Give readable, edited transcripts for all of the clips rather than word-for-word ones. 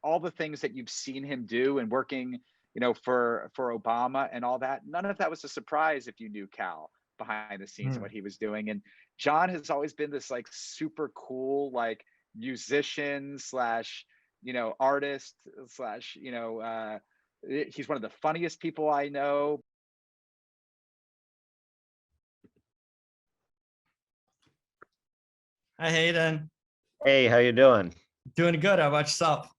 all the things that you've seen him do and working, for Obama and all that, none of that was a surprise if you knew Cal behind the scenes and what he was doing. And John has always been this like super cool, like musician slash, artist slash, he's one of the funniest people I know. Hi, Hayden. Hey, how you doing? Doing good. How about yourself?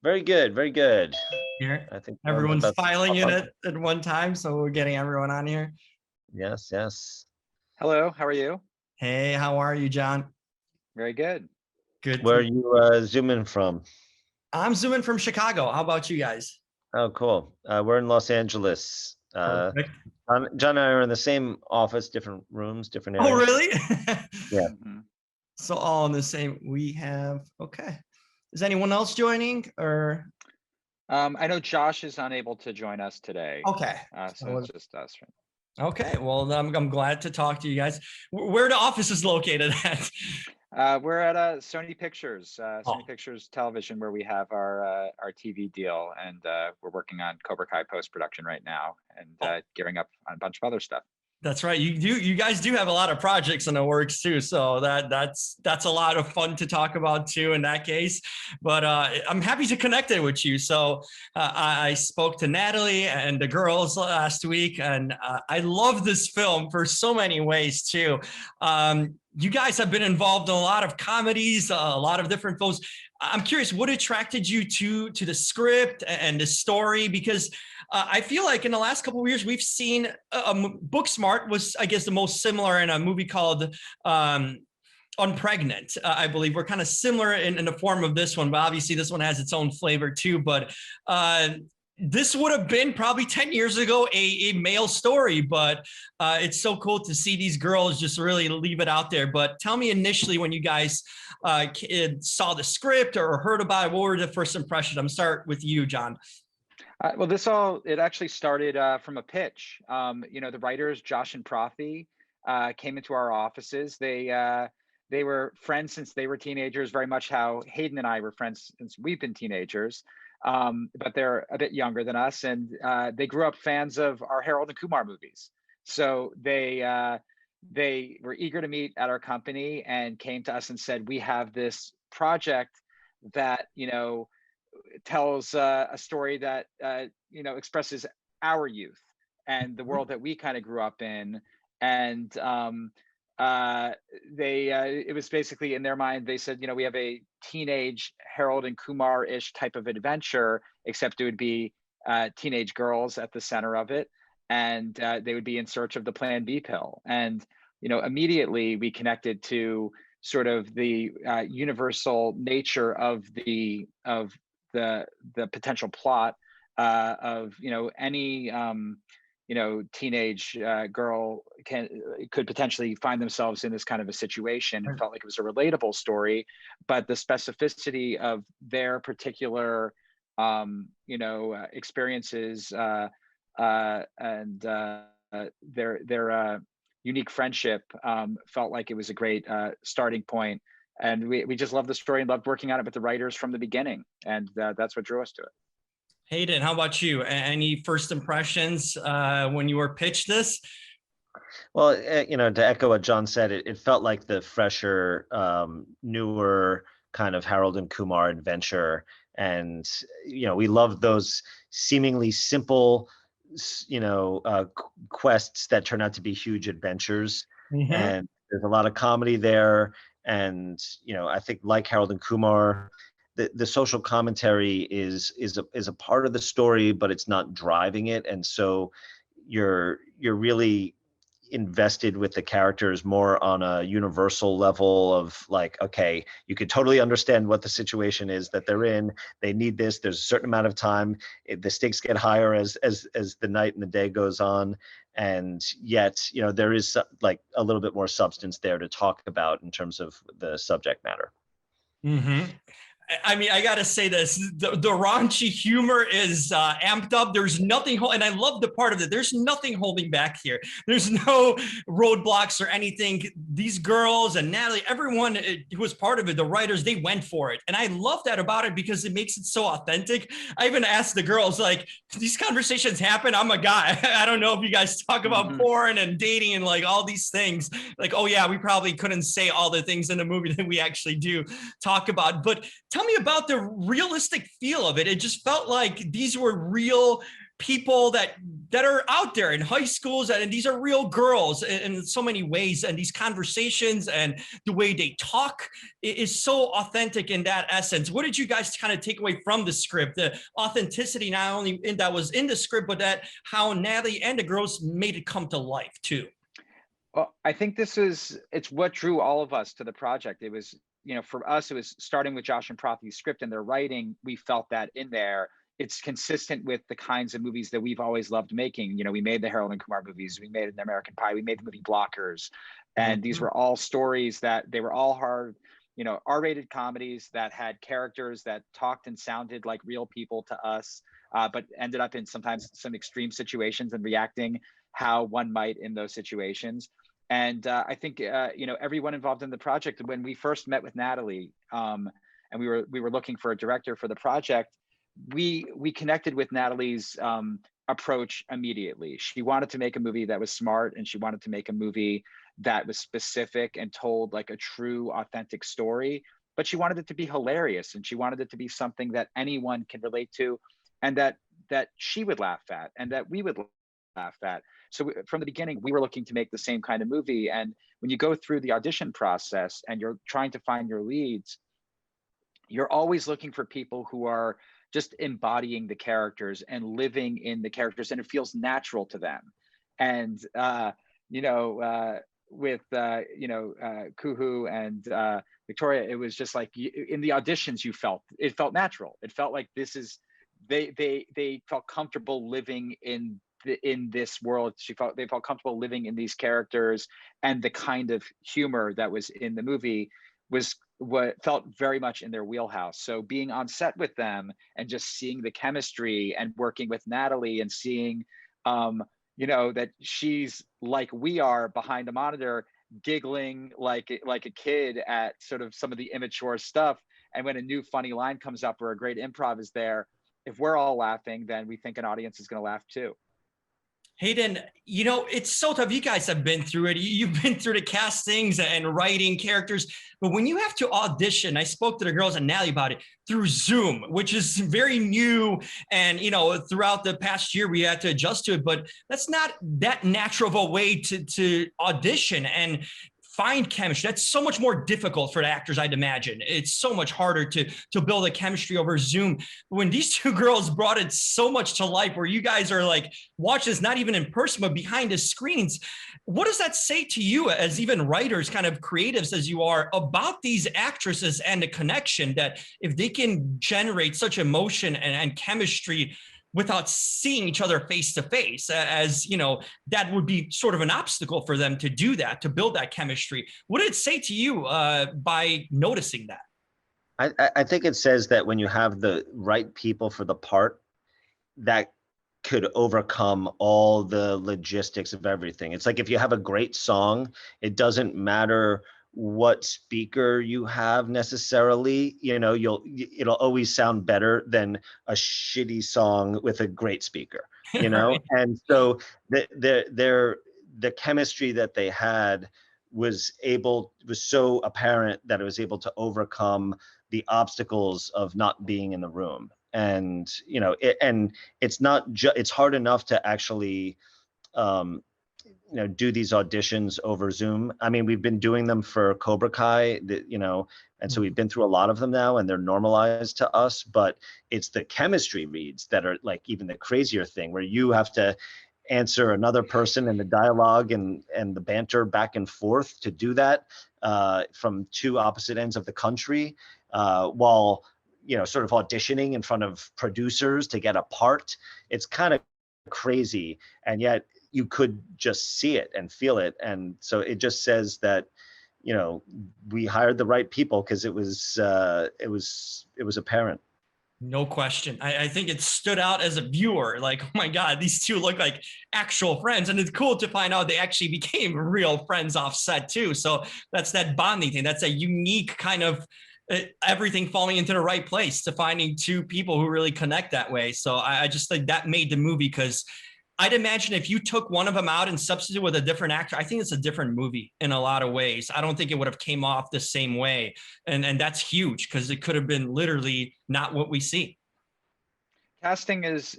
Very good, very good. Here, I think everyone's filing in it at one time, so we're getting everyone on here. Yes, yes. Hello, how are you? Hey, how are you, John? Very good. Good. Where are you zooming from? I'm zooming from Chicago. How about you guys? Oh, cool. We're in Los Angeles. Perfect. John and I are in the same office, different rooms, different areas. Oh, really? Yeah. So all in the same. We have, okay. Is anyone else joining or? I know Josh is unable to join us today. Okay. So it's just us. Okay. Well, I'm glad to talk to you guys. Where the office is located at? We're at Sony Pictures, Sony Pictures Television, where we have our TV deal, and we're working on Cobra Kai post-production right now, and gearing up on a bunch of other stuff. That's right. You guys do have a lot of projects in the works too. So that's a lot of fun to talk about too in that case. But I'm happy to connect it with you. So I spoke to Natalie and the girls last week, and I love this film for so many ways too. You guys have been involved in a lot of comedies, a lot of different films. I'm curious, what attracted you to the script and the story? Because I feel like in the last couple of years, we've seen Booksmart was, I guess, the most similar in a movie called Unpregnant. I believe we're kind of similar in the form of this one, but obviously this one has its own flavor too. But this would have been probably 10 years ago a male story, but it's so cool to see these girls just really leave it out there. But tell me initially when you guys saw the script or heard about it, what were the first impressions? I'm gonna start with you, John. Well, it actually started from a pitch. The writers, Josh and Profi, came into our offices. They were friends since they were teenagers, very much how Hayden and I were friends since we've been teenagers. But they're a bit younger than us, and they grew up fans of our Harold and Kumar movies. So they were eager to meet at our company and came to us and said, "We have this project that tells a story that expresses our youth and the world that we kind of grew up in." And it was basically in their mind, they said, we have a teenage Harold and Kumar-ish type of adventure, except it would be teenage girls at the center of it, and they would be in search of the Plan B pill. And immediately we connected to sort of the universal nature of the potential plot of any teenage girl could potentially find themselves in this kind of a situation. It felt like it was a relatable story, but the specificity of their particular experiences and their unique friendship felt like it was a great starting point. And we just loved the story and loved working on it with the writers from the beginning. And that's what drew us to it. Hayden, how about you? Any first impressions when you were pitched this? Well, to echo what John said, it felt like the fresher, newer kind of Harold and Kumar adventure. And, we loved those seemingly simple, quests that turn out to be huge adventures. Mm-hmm. And there's a lot of comedy there. And, I think like Harold and Kumar, the social commentary is a part of the story, but it's not driving it. And so you're really invested with the characters more on a universal level of like, okay, you could totally understand what the situation is that they're in. They need this. There's a certain amount of time. The stakes get higher as the night and the day goes on. And yet, there is like a little bit more substance there to talk about in terms of the subject matter. Mm-hmm. I mean, I gotta say this: the raunchy humor is amped up. There's nothing, and I love the part of it. There's nothing holding back here. There's no roadblocks or anything. These girls and Natalie, everyone who was part of it, the writers, they went for it, and I love that about it because it makes it so authentic. I even asked the girls, like, these conversations happen. I'm a guy. I don't know if you guys talk about porn and dating and like all these things. Like, oh yeah, we probably couldn't say all the things in the movie that we actually do talk about, but tell me about the realistic feel of it. It just felt like these were real people that are out there in high schools, and these are real girls in so many ways. And these conversations and the way they talk is so authentic in that essence. What did you guys kind of take away from the script? The authenticity, not only that was in the script, but that how Natalie and the girls made it come to life too. Well, I think it's what drew all of us to the project. It was, for us, it was starting with Josh and Prathy's script and their writing. We felt that in there. It's consistent with the kinds of movies that we've always loved making. We made the Harold and Kumar movies. We made an American Pie. We made the movie Blockers. And these were all stories that they were all hard, R-rated comedies that had characters that talked and sounded like real people to us, but ended up in sometimes some extreme situations and reacting how one might in those situations. And I think everyone involved in the project, when we first met with Natalie, and we were looking for a director for the project, we connected with Natalie's approach immediately. She wanted to make a movie that was smart, and she wanted to make a movie that was specific and told like a true, authentic story. But she wanted it to be hilarious, and she wanted it to be something that anyone can relate to, and that she would laugh at, and that we would laugh at. So from the beginning, we were looking to make the same kind of movie. And when you go through the audition process and you're trying to find your leads, you're always looking for people who are just embodying the characters and living in the characters, and it feels natural to them. And with Kuhu and Victoria, it was just like in the auditions, it felt natural. It felt like they felt comfortable living in this world. They felt comfortable living in these characters, and the kind of humor that was in the movie was what felt very much in their wheelhouse. So being on set with them and just seeing the chemistry and working with Natalie and seeing that she's like we are behind a monitor, giggling like a kid at sort of some of the immature stuff. And when a new funny line comes up or a great improv is there, if we're all laughing, then we think an audience is going to laugh too. Hayden, it's so tough. You guys have been through it. You've been through the castings and writing characters. But when you have to audition, I spoke to the girls and Natalie about it through Zoom, which is very new. And, throughout the past year, we had to adjust to it. But that's not that natural of a way to audition and find chemistry. That's so much more difficult for the actors, I'd imagine. It's so much harder to build a chemistry over Zoom. When these two girls brought it so much to life, where you guys are like, watch this, not even in person, but behind the screens, what does that say to you as even writers, kind of creatives as you are, about these actresses and the connection that if they can generate such emotion and chemistry without seeing each other face to face, as that would be sort of an obstacle for them to do that, to build that chemistry. What did it say to you by noticing that? I think it says that when you have the right people for the part, that could overcome all the logistics of everything. It's like if you have a great song, it doesn't matter what speaker you have necessarily, it'll always sound better than a shitty song with a great speaker, right. And so the chemistry that they had was so apparent that it was able to overcome the obstacles of not being in the room. And it's not it's hard enough to actually do these auditions over Zoom. I mean, we've been doing them for Cobra Kai, and so we've been through a lot of them now, and they're normalized to us. But it's the chemistry reads that are like even the crazier thing, where you have to answer another person and the dialogue and the banter back and forth to do that from two opposite ends of the country, while sort of auditioning in front of producers to get a part. It's kind of crazy, and yet you could just see it and feel it. And so it just says that we hired the right people because it was apparent. No question. I think it stood out as a viewer, like, oh my God, these two look like actual friends. And it's cool to find out they actually became real friends off set too. So that's that bonding thing. That's a unique kind of everything falling into the right place to finding two people who really connect that way. So I just think that made the movie, because I'd imagine if you took one of them out and substitute with a different actor, I think it's a different movie in a lot of ways. I don't think it would have came off the same way. And that's huge, because it could have been literally not what we see. Casting is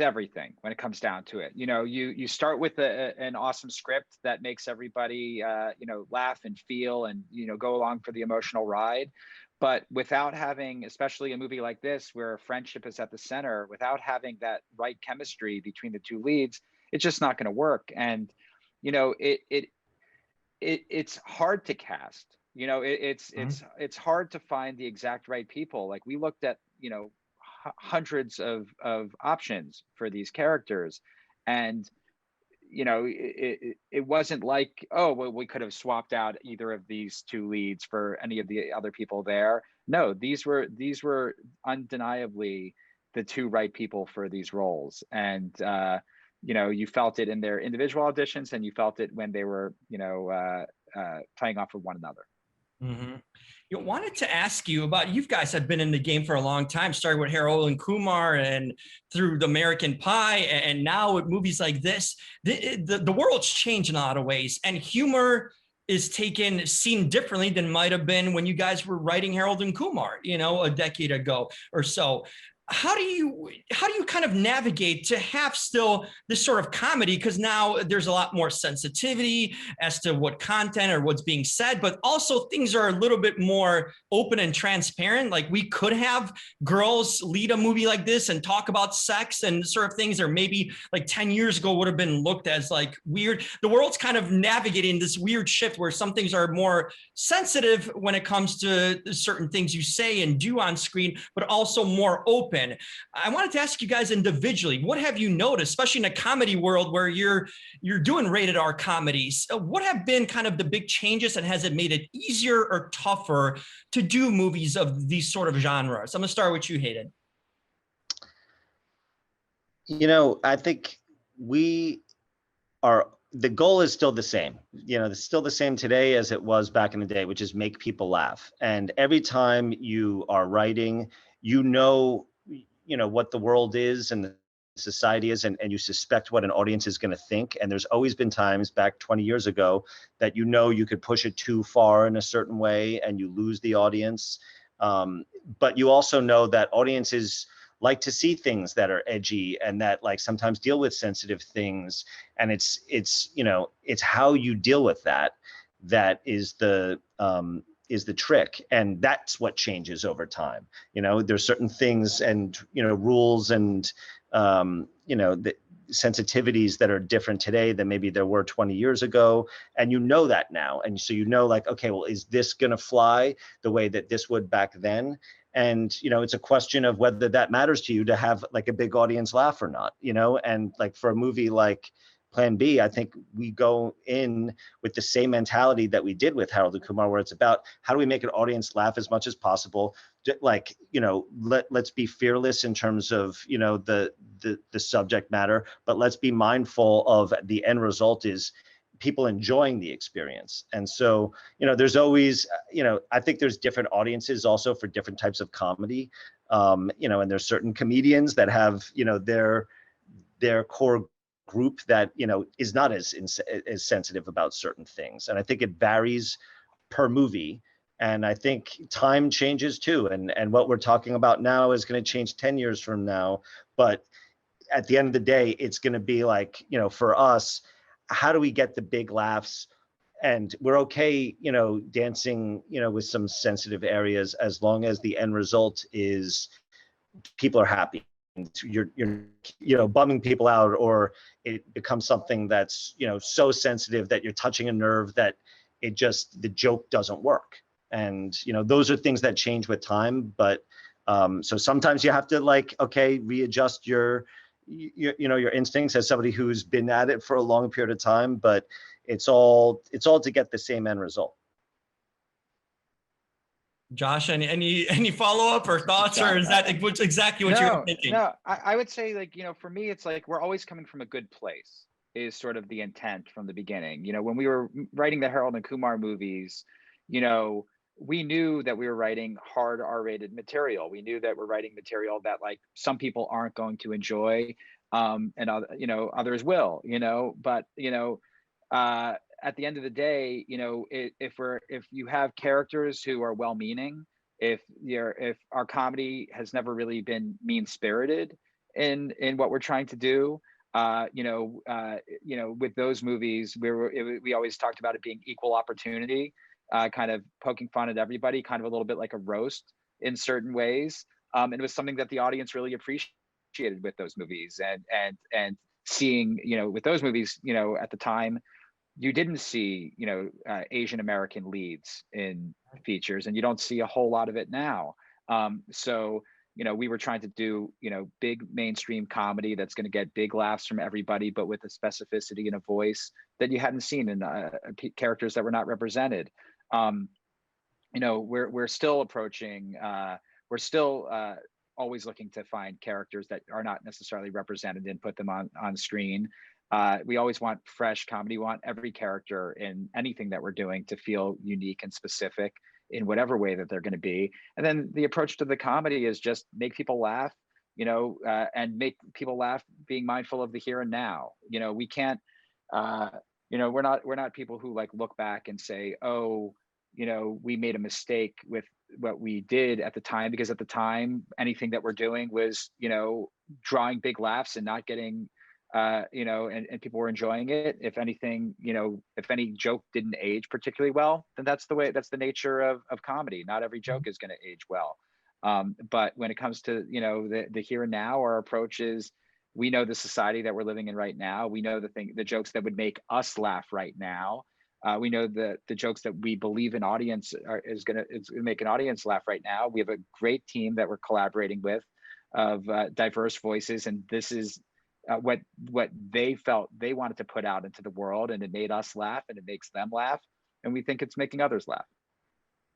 everything when it comes down to it. You start with an awesome script that makes everybody laugh and feel and go along for the emotional ride. But without having, especially a movie like this, where friendship is at the center, without having that right chemistry between the two leads, it's just not going to work. And, it's hard to cast. It's hard to find the exact right people. Like, we looked at, hundreds of options for these characters, and it wasn't like, oh, well, we could have swapped out either of these two leads for any of the other people there. No, these were undeniably the two right people for these roles. And you felt it in their individual auditions, and you felt it when they were playing off of one another. Mm-hmm. Wanted to ask you about, you guys have been in the game for a long time, starting with Harold and Kumar and through the American Pie, and now with movies like this. The world's changed in a lot of ways, and humor is seen differently than might have been when you guys were writing Harold and Kumar, a decade ago or so. How do you kind of navigate to have still this sort of comedy? Because now there's a lot more sensitivity as to what content or what's being said, but also things are a little bit more open and transparent. Like, we could have girls lead a movie like this and talk about sex and sort of things, or maybe like 10 years ago would have been looked as like weird. The world's kind of navigating this weird shift where some things are more sensitive when it comes to certain things you say and do on screen, but also more open. I wanted to ask you guys individually, what have you noticed, especially in a comedy world where you're doing rated R comedies? What have been kind of the big changes, and has it made it easier or tougher to do movies of these sort of genres? I'm going to start with you, Hayden. I think the goal is still the same. It's still the same today as it was back in the day, which is make people laugh. And every time you are writing, what the world is and the society is, and you suspect what an audience is going to think. And there's always been times back 20 years ago that you could push it too far in a certain way and you lose the audience. But you also know that audiences like to see things that are edgy and that like sometimes deal with sensitive things. And it's how you deal with that is the trick. And that's what changes over time. There's certain things and, rules and, the sensitivities that are different today than maybe there were 20 years ago. And that now. And so, like, okay, well, is this going to fly the way that this would back then? And, it's a question of whether that matters to you to have like a big audience laugh or not, and like for a movie like Plan B, I think we go in with the same mentality that we did with Harold and Kumar, where it's about how do we make an audience laugh as much as possible? Like, let's be fearless in terms of, the subject matter, but let's be mindful of the end result is people enjoying the experience. And so, there's always, I think there's different audiences also for different types of comedy, and there's certain comedians that have, their core group that is not as sensitive about certain things, and I think it varies per movie. And I think time changes too, and what we're talking about now is going to change 10 years from now. But at the end of the day, it's going to be like, for us, how do we get the big laughs? And we're okay, dancing, with some sensitive areas, as long as the end result is people are happy. You're bumming people out, or it becomes something that's so sensitive that you're touching a nerve that the joke doesn't work. And those are things that change with time. But so sometimes you have to readjust your instincts as somebody who's been at it for a long period of time. But it's all to get the same end result. Josh, any follow up or thoughts, or is that exactly what you were thinking? No, I would say, like, for me, it's like we're always coming from a good place is sort of the intent from the beginning. When we were writing the Harold and Kumar movies, we knew that we were writing hard R-rated material. We knew that we're writing material that, like, some people aren't going to enjoy, and others will. But at the end of the day, if you have characters who are well-meaning, if our comedy has never really been mean-spirited in what we're trying to do, with those movies, we always talked about it being equal opportunity, kind of poking fun at everybody, kind of a little bit like a roast in certain ways. And it was something that the audience really appreciated with those movies, and seeing, with those movies, at the time, you didn't see, Asian American leads in features, and you don't see a whole lot of it now. So, we were trying to do, big mainstream comedy that's going to get big laughs from everybody, but with a specificity and a voice that you hadn't seen in characters that were not represented. We're still approaching, we're still always looking to find characters that are not necessarily represented and put them on screen. We always want fresh comedy. We want every character in anything that we're doing to feel unique and specific in whatever way that they're going to be. And then the approach to the comedy is just make people laugh, and make people laugh being mindful of the here and now. We can't, we're not people who, like, look back and say, oh, we made a mistake with what we did at the time, because at the time, anything that we're doing was, drawing big laughs and not getting, and people were enjoying it. If anything, if any joke didn't age particularly well, then that's the nature of comedy. Not every joke is going to age well. But when it comes to, the here and now, our approach is, we know the society that we're living in right now. We know the jokes that would make us laugh right now. We know the jokes that we believe an audience is going to make an audience laugh right now. We have a great team that we're collaborating with, of diverse voices, and this is what they felt they wanted to put out into the world, and it made us laugh, and it makes them laugh, and we think it's making others laugh.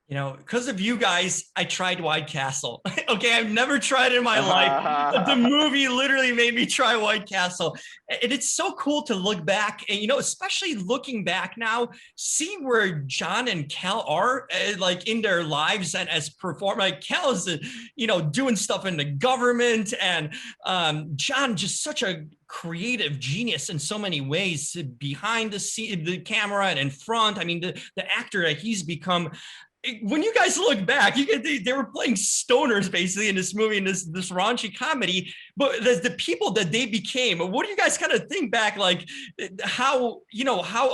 Because of you guys, I tried White Castle. Okay, I've never tried it in my life. The movie literally made me try White Castle. And it's so cool to look back and, especially looking back now, see where John and Cal are, like, in their lives and as perform. Like, Cal is, doing stuff in the government, and John, just such a creative genius in so many ways, behind the scene, the camera, and in front. I mean, the actor that he's become. When you guys look back, they were playing stoners basically in this movie, in this raunchy comedy, but the people that they became, what do you guys kind of think back, like, how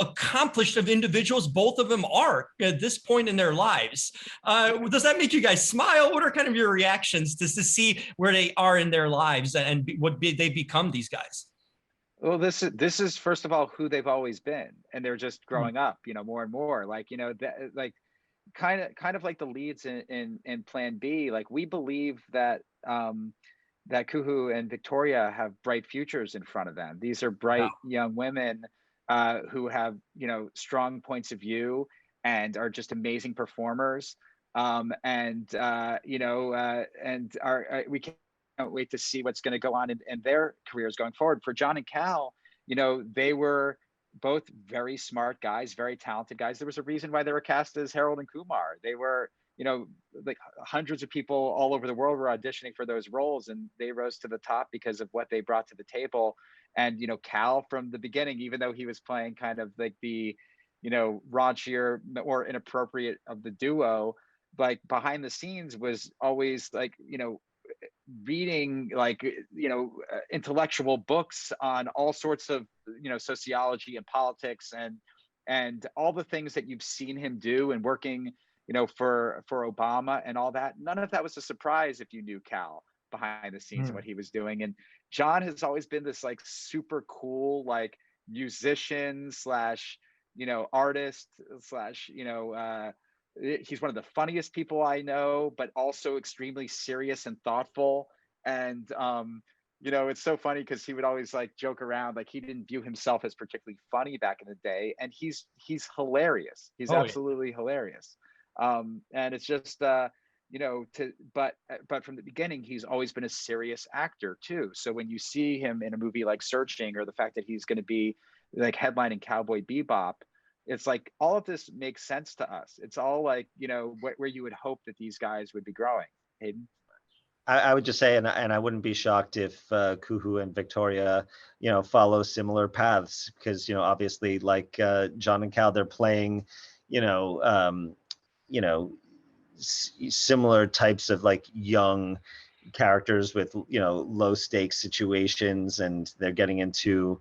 accomplished of individuals both of them are at this point in their lives? Does that make you guys smile? What are kind of your reactions to see where they are in their lives and what they become, these guys? Well, this is first of all who they've always been, and they're just growing up, more and more. Like, kind of like the leads in Plan B. Like, we believe that that Kuhu and Victoria have bright futures in front of them. These are bright young women who have, strong points of view and are just amazing performers. And we can't wait to see what's going to go on in their careers going forward. For John and Cal, they were both very smart guys, very talented guys. There was a reason why they were cast as Harold and Kumar. They were, like, hundreds of people all over the world were auditioning for those roles, and they rose to the top because of what they brought to the table. And, Cal, from the beginning, even though he was playing kind of like the, raunchier or inappropriate of the duo, like, behind the scenes was always, like, reading, like, intellectual books on all sorts of, sociology and politics, and all the things that you've seen him do, and working, for Obama and all that. None of that was a surprise if you knew Cal behind the scenes and what he was doing. And John has always been this, like, super cool, like, musician slash, artist slash, he's one of the funniest people I know, but also extremely serious and thoughtful. And, it's so funny because he would always, like, joke around, like, he didn't view himself as particularly funny back in the day. And he's hilarious. He's absolutely hilarious. And it's just, but from the beginning, he's always been a serious actor too. So when you see him in a movie like Searching, or the fact that he's going to be like headlining Cowboy Bebop, it's like all of this makes sense to us. It's all like, where you would hope that these guys would be growing. Hayden? I would just say, and I wouldn't be shocked if Kuhu and Victoria, follow similar paths, because obviously, like John and Cal, they're playing, similar types of like young characters with low stakes situations, and they're getting into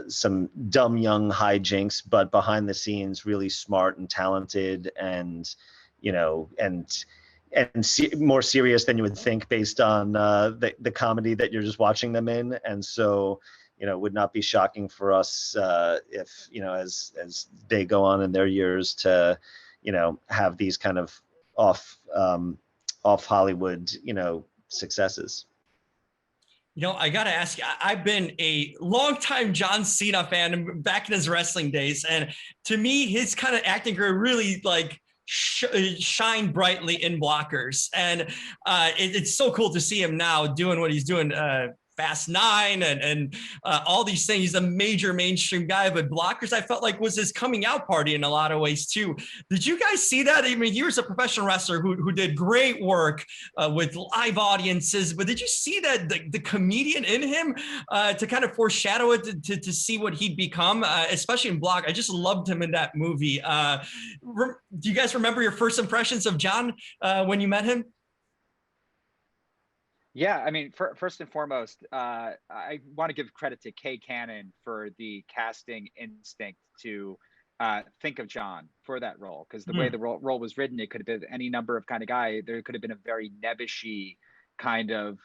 some dumb young hijinks, but behind the scenes really smart and talented, and more serious than you would think based on the comedy that you're just watching them in. And so it would not be shocking for us if as they go on in their years to have these kind of off Hollywood successes. I got to ask you, I've been a longtime John Cena fan back in his wrestling days. And to me, his kind of acting career really like shine brightly in Blockers. And it's so cool to see him now doing what he's doing. Fast 9 and all these things. He's a major mainstream guy, but Blockers, I felt like, was his coming out party in a lot of ways too. Did you guys see that? I mean, he was a professional wrestler who did great work with live audiences, but did you see that the comedian in him to kind of foreshadow it to see what he'd become, especially in Block? I just loved him in that movie. Do you guys remember your first impressions of John when you met him? Yeah, I mean, first and foremost, I want to give credit to Kay Cannon for the casting instinct to think of John for that role, because the way the role was written, it could have been any number of kind of guy. There could have been a very nebbishy kind of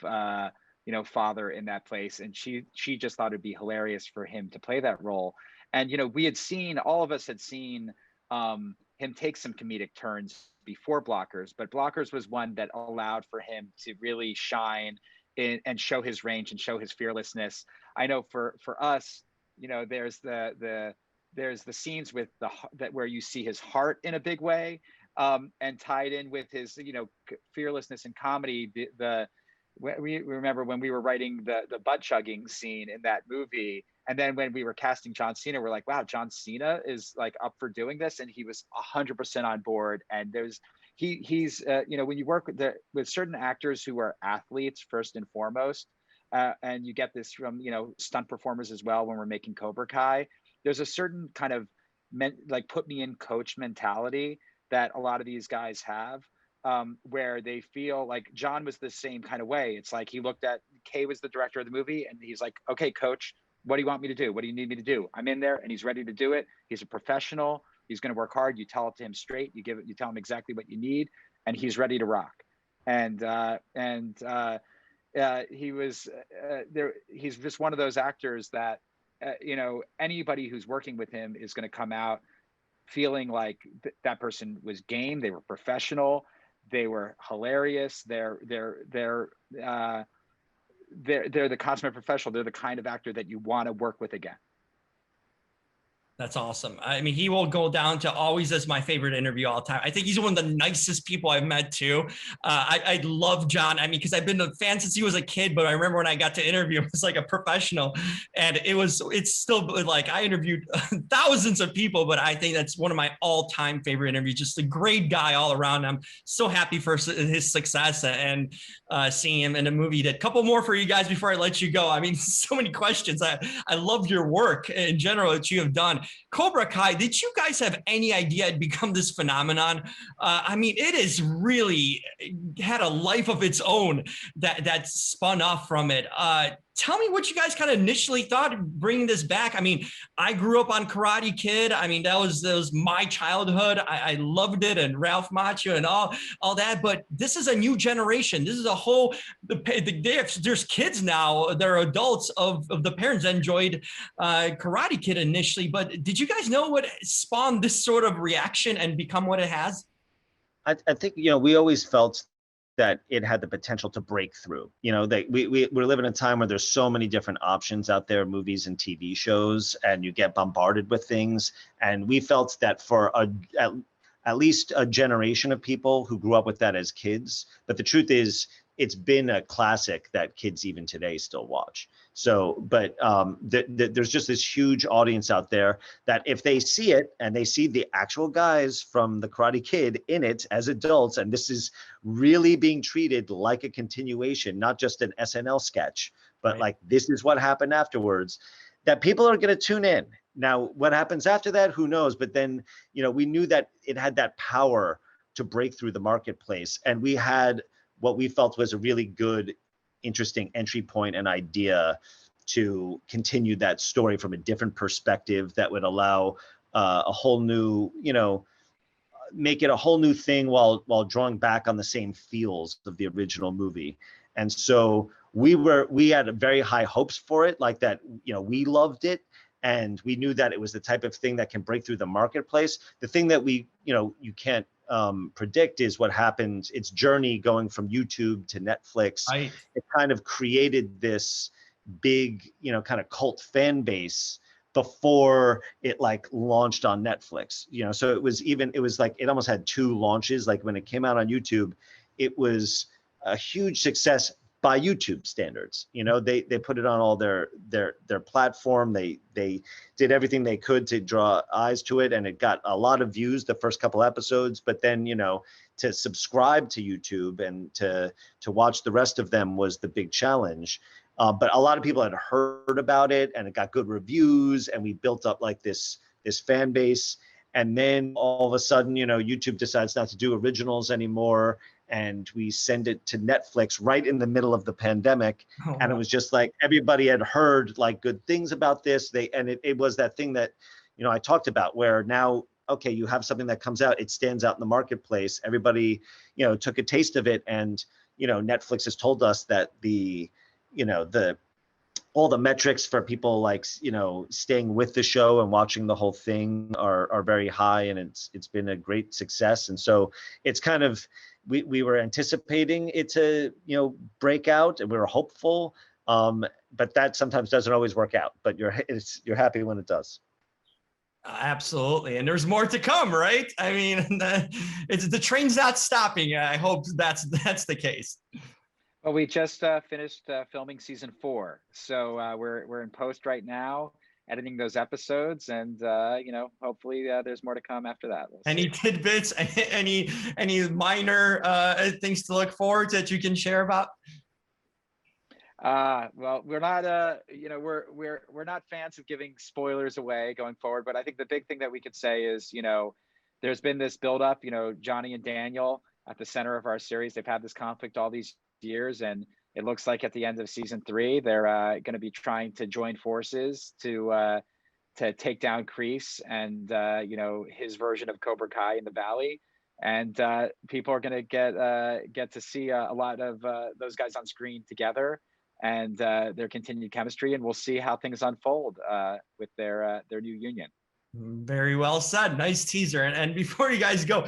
father in that place, and she just thought it'd be hilarious for him to play that role. And all of us had seen him take some comedic turns before Blockers, but Blockers was one that allowed for him to really shine and show his range and show his fearlessness. I know for us, there's the scenes with that where you see his heart in a big way, and tied in with his fearlessness and comedy. We remember when we were writing the butt chugging scene in that movie, and then when we were casting John Cena, we're like, wow, John Cena is like up for doing this, and he was 100% on board. And he's when you work with certain actors who are athletes first and foremost, and you get this from stunt performers as well. When we're making Cobra Kai, there's a certain kind of like put me in coach mentality that a lot of these guys have. Where they feel like John was the same kind of way. It's like he looked at Kay was the director of the movie, and he's like, okay, coach, what do you want me to do? What do you need me to do? I'm in there, and he's ready to do it. He's a professional. He's going to work hard. You tell it to him straight. You tell him exactly what you need, and he's ready to rock. And he was there. He's just one of those actors that anybody who's working with him is going to come out feeling like that person was game. They were professional. They were hilarious. They're the consummate professional. They're the kind of actor that you want to work with again. That's awesome. I mean, he will go down to always as my favorite interview all the time. I think he's one of the nicest people I've met too. I love John. I mean, because I've been a fan since he was a kid, but I remember when I got to interview him as like a professional, and it's still like I interviewed thousands of people, but I think that's one of my all-time favorite interviews. Just a great guy all around. I'm so happy for his success and seeing him in a movie. Did a couple more for you guys before I let you go. I mean, so many questions. I love your work in general that you have done. Cobra Kai, did you guys have any idea it'd become this phenomenon? I mean, it has really had a life of its own that spun off from it. Tell me what you guys kind of initially thought of bringing this back. I mean, I grew up on Karate Kid. I mean, that was my childhood. I loved it, and Ralph Macchio and all that. But this is a new generation. This is a whole. There's kids now. They're adults of the parents that enjoyed Karate Kid initially. But did you guys know what spawned this sort of reaction and become what it has? I think we always felt that it had the potential to break through. That we're living in a time where there's so many different options out there, movies and TV shows, and you get bombarded with things. And we felt that for at least a generation of people who grew up with that as kids. But the truth is, it's been a classic that kids even today still watch. So, but there's just this huge audience out there that if they see it and they see the actual guys from the Karate Kid in it as adults, and this is really being treated like a continuation, not just an SNL sketch, but Right. like this is what happened afterwards, that people are going to tune in. Now, what happens after that, who knows? But then, we knew that it had that power to break through the marketplace. And we had what we felt was a really good, interesting entry point and idea to continue that story from a different perspective that would allow a whole new, make it a whole new thing while drawing back on the same feels of the original movie. And so we had very high hopes for it, like that, we loved it. And we knew that it was the type of thing that can break through the marketplace. The thing that we, you can't predict is what happened, its journey going from YouTube to Netflix. Right. It kind of created this big, kind of cult fan base before it like launched on Netflix. So it was like, it almost had two launches. Like when it came out on YouTube, it was a huge success by YouTube standards. They put it on all their platform. They did everything they could to draw eyes to it, and it got a lot of views the first couple episodes. But then, to subscribe to YouTube and to watch the rest of them was the big challenge. But a lot of people had heard about it, and it got good reviews, and we built up like this fan base. And then all of a sudden, YouTube decides not to do originals anymore. And we send it to Netflix right in the middle of the pandemic. Oh, and it was just like, everybody had heard like good things about this. It was that thing that, I talked about, where now, okay, you have something that comes out, it stands out in the marketplace. Everybody, took a taste of it. And, Netflix has told us that all the metrics for people like, staying with the show and watching the whole thing are very high, and it's been a great success. And so it's kind of, we were anticipating it to, break out, and we were hopeful, but that sometimes doesn't always work out, but you're happy when it does. Absolutely. And there's more to come, right? I mean, the train's not stopping. I hope that's the case. Well, we just finished filming season 4, so we're in post right now, editing those episodes, and hopefully there's more to come after that. We'll any tidbits, any minor things to look forward to that you can share about? Well, we're not we're not fans of giving spoilers away going forward, but I think the big thing that we could say is, there's been this buildup. Johnny and Daniel at the center of our series, they've had this conflict all these years, and it looks like at the end of season 3 they're going to be trying to join forces to take down Kreese and his version of Cobra Kai in the Valley, and people are going to get to see a lot of those guys on screen together, and their continued chemistry, and we'll see how things unfold with their new union. Very well said. Nice teaser. And before you guys go,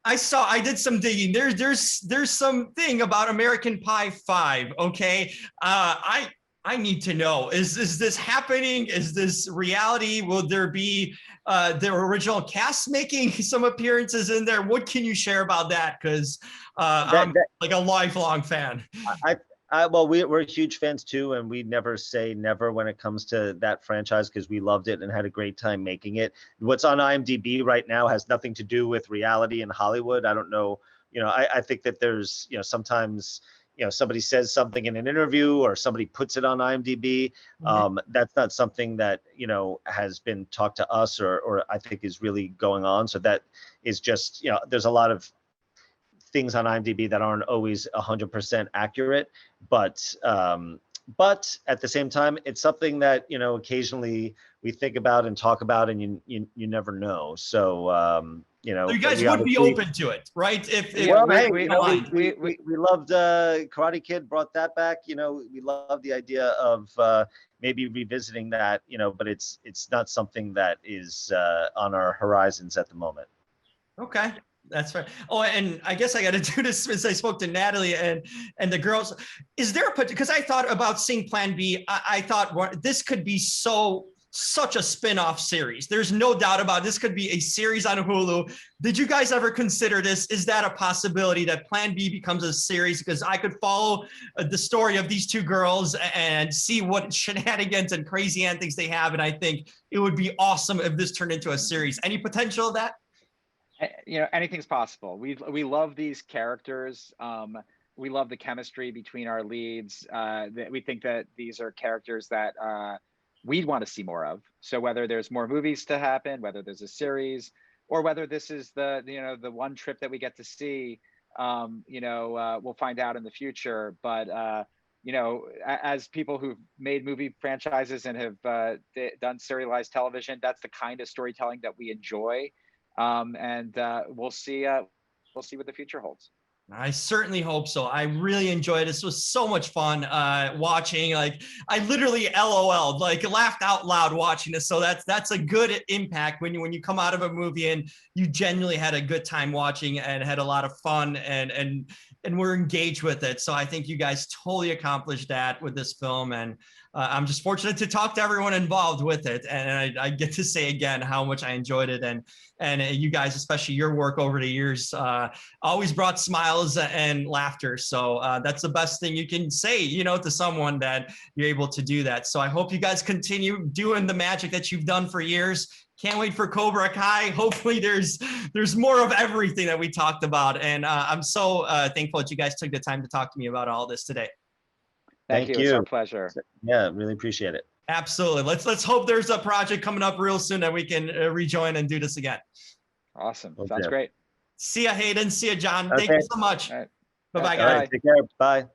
I did some digging. There's something about American Pie 5. Okay. I need to know, is this happening? Is this reality? Will there be the original cast making some appearances in there? What can you share about that? Because I'm like a lifelong fan. Well, we're huge fans too, and we never say never when it comes to that franchise, because we loved it and had a great time making it. What's on IMDb right now has nothing to do with reality in Hollywood. I don't know. I think that there's, sometimes, somebody says something in an interview or somebody puts it on IMDb. That's not something that, has been talked to us or I think is really going on. So that is just, there's a lot of things on IMDb that aren't always 100% accurate, but at the same time, it's something that, occasionally we think about and talk about, and you never know. So, so you guys would be open to it, right? We loved Karate Kid, brought that back. We love the idea of maybe revisiting that, but it's not something that is on our horizons at the moment. Okay. That's right. Oh, and I guess I got to do this since I spoke to Natalie and the girls. Is there because I thought about seeing Plan B. I thought this could be so such a spin-off series. There's no doubt about it. This could be a series on Hulu. Did you guys ever consider this? Is that a possibility that Plan B becomes a series? Because I could follow the story of these two girls and see what shenanigans and crazy antics they have. And I think it would be awesome if this turned into a series. Any potential of that? You know, anything's possible. We love these characters. We love the chemistry between our leads. We think that these are characters that we'd want to see more of. So whether there's more movies to happen, whether there's a series, or whether this is the one trip that we get to see, we'll find out in the future. But as people who've made movie franchises and have done serialized television, that's the kind of storytelling that we enjoy. We'll see what the future holds. I certainly hope so. I really enjoyed it. This was so much fun watching. Like, I literally LOL'd, like laughed out loud watching this. So that's a good impact when you come out of a movie and you genuinely had a good time watching and had a lot of fun and we're engaged with it. So I think you guys totally accomplished that with this film. And I'm just fortunate to talk to everyone involved with it. And I get to say again how much I enjoyed it. And you guys, especially your work over the years, always brought smiles and laughter. So that's the best thing you can say, to someone, that you're able to do that. So I hope you guys continue doing the magic that you've done for years. Can't wait for Cobra Kai. Hopefully there's more of everything that we talked about. And I'm so thankful that you guys took the time to talk to me about all this today. Thank you. It's our pleasure. Yeah, really appreciate it. Absolutely. Let's hope there's a project coming up real soon that we can rejoin and do this again. Awesome. Sounds great. See ya, Hayden. See ya, John. Okay. Thank you so much. All right. Bye-bye, All guys. All right, take care. Bye.